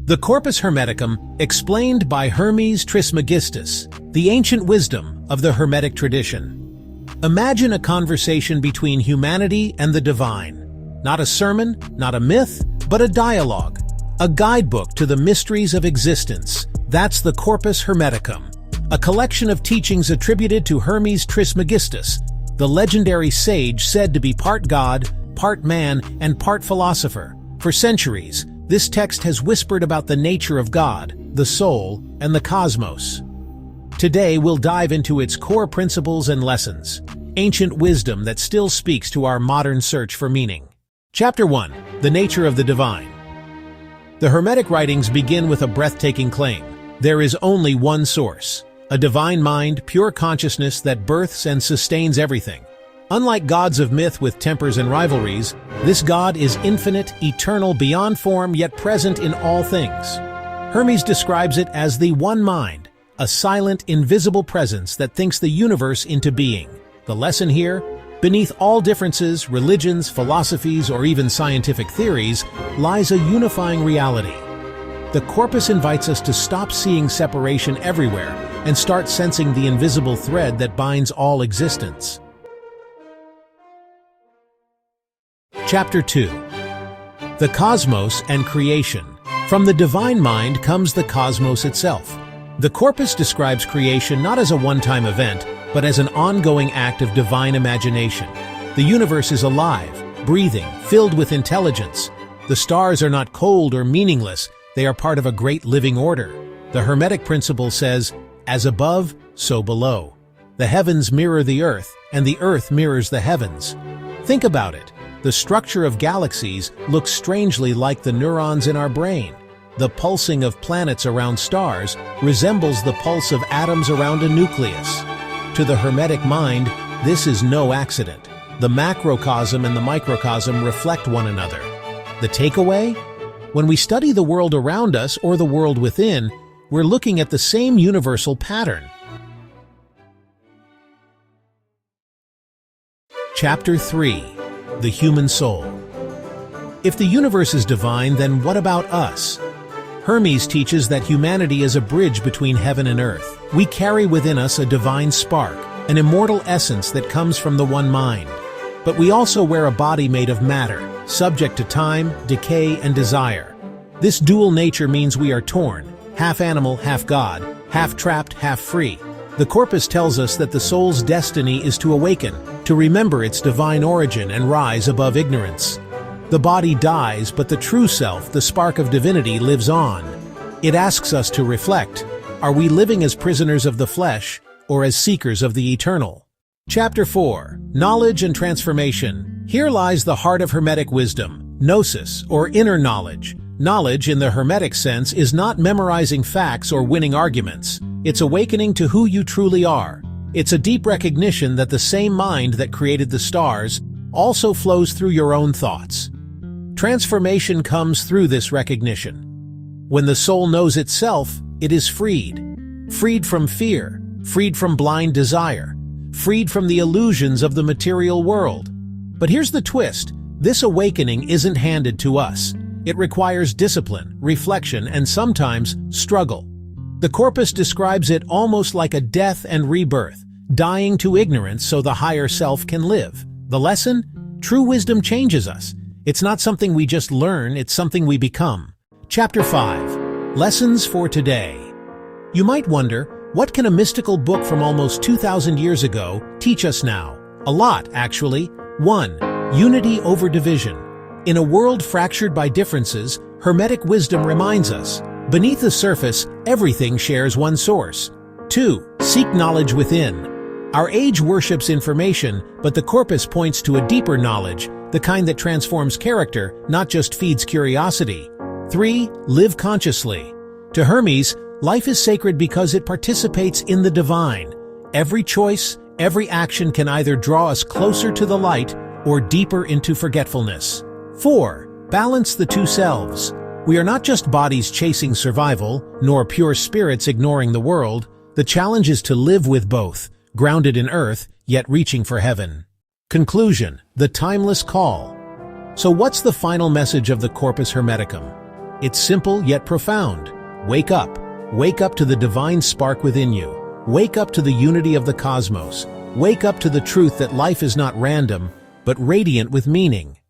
The Corpus Hermeticum, explained by Hermes Trismegistus, the ancient wisdom of the Hermetic tradition. Imagine a conversation between humanity and the divine. Not a sermon, not a myth, but a dialogue. A guidebook to the mysteries of existence. That's the Corpus Hermeticum, a collection of teachings attributed to Hermes Trismegistus, the legendary sage said to be part god, part man, and part philosopher. For centuries, this text has whispered about the nature of God, the soul, and the cosmos. Today we'll dive into its core principles and lessons, ancient wisdom that still speaks to our modern search for meaning. Chapter 1. The Nature of the Divine. The Hermetic writings begin with a breathtaking claim. There is only one source, a divine mind, pure consciousness that births and sustains everything. Unlike gods of myth with tempers and rivalries, this God is infinite, eternal, beyond form, yet present in all things. Hermes describes it as the one mind, a silent, invisible presence that thinks the universe into being. The lesson here? Beneath all differences, religions, philosophies, or even scientific theories, lies a unifying reality. The Corpus invites us to stop seeing separation everywhere and start sensing the invisible thread that binds all existence. Chapter 2. The Cosmos and Creation. From the divine mind comes the cosmos itself. The Corpus describes creation not as a one-time event, but as an ongoing act of divine imagination. The universe is alive, breathing, filled with intelligence. The stars are not cold or meaningless, they are part of a great living order. The Hermetic principle says, as above, so below. The heavens mirror the earth, and the earth mirrors the heavens. Think about it. The structure of galaxies looks strangely like the neurons in our brain. The pulsing of planets around stars resembles the pulse of atoms around a nucleus. To the Hermetic mind, this is no accident. The macrocosm and the microcosm reflect one another. The takeaway? When we study the world around us or the world within, we're looking at the same universal pattern. Chapter 3. The Human Soul. If the universe is divine, then what about us? Hermes teaches that humanity is a bridge between heaven and earth. We carry within us a divine spark, an immortal essence that comes from the one mind. But we also wear a body made of matter, subject to time, decay, and desire. This dual nature means we are torn, half animal, half god, half trapped, half free. The Corpus tells us that the soul's destiny is to awaken, to remember its divine origin and rise above ignorance. The body dies, but the true self, the spark of divinity, lives on. It asks us to reflect. Are we living as prisoners of the flesh, or as seekers of the eternal? Chapter 4. Knowledge and Transformation. Here lies the heart of Hermetic wisdom, Gnosis, or inner knowledge. Knowledge, in the Hermetic sense, is not memorizing facts or winning arguments. It's awakening to who you truly are. It's a deep recognition that the same mind that created the stars also flows through your own thoughts. Transformation comes through this recognition. When the soul knows itself, it is freed. Freed from fear, freed from blind desire, freed from the illusions of the material world. But here's the twist. This awakening isn't handed to us. It requires discipline, reflection, and sometimes struggle. The Corpus describes it almost like a death and rebirth, dying to ignorance so the higher self can live. The lesson? True wisdom changes us. It's not something we just learn, it's something we become. Chapter 5. Lessons for today. You might wonder, what can a mystical book from almost 2,000 years ago teach us now? A lot, actually. 1. Unity over division. In a world fractured by differences, Hermetic wisdom reminds us, beneath the surface, everything shares one source. 2. Seek knowledge within. Our age worships information, but the Corpus points to a deeper knowledge, the kind that transforms character, not just feeds curiosity. 3. Live consciously. To Hermes, life is sacred because it participates in the divine. Every choice, every action can either draw us closer to the light or deeper into forgetfulness. 4. Balance the two selves. We are not just bodies chasing survival, nor pure spirits ignoring the world. The challenge is to live with both, grounded in earth, yet reaching for heaven. Conclusion: the timeless call. So what's the final message of the Corpus Hermeticum? It's simple yet profound. Wake up. Wake up to the divine spark within you. Wake up to the unity of the cosmos. Wake up to the truth that life is not random, but radiant with meaning.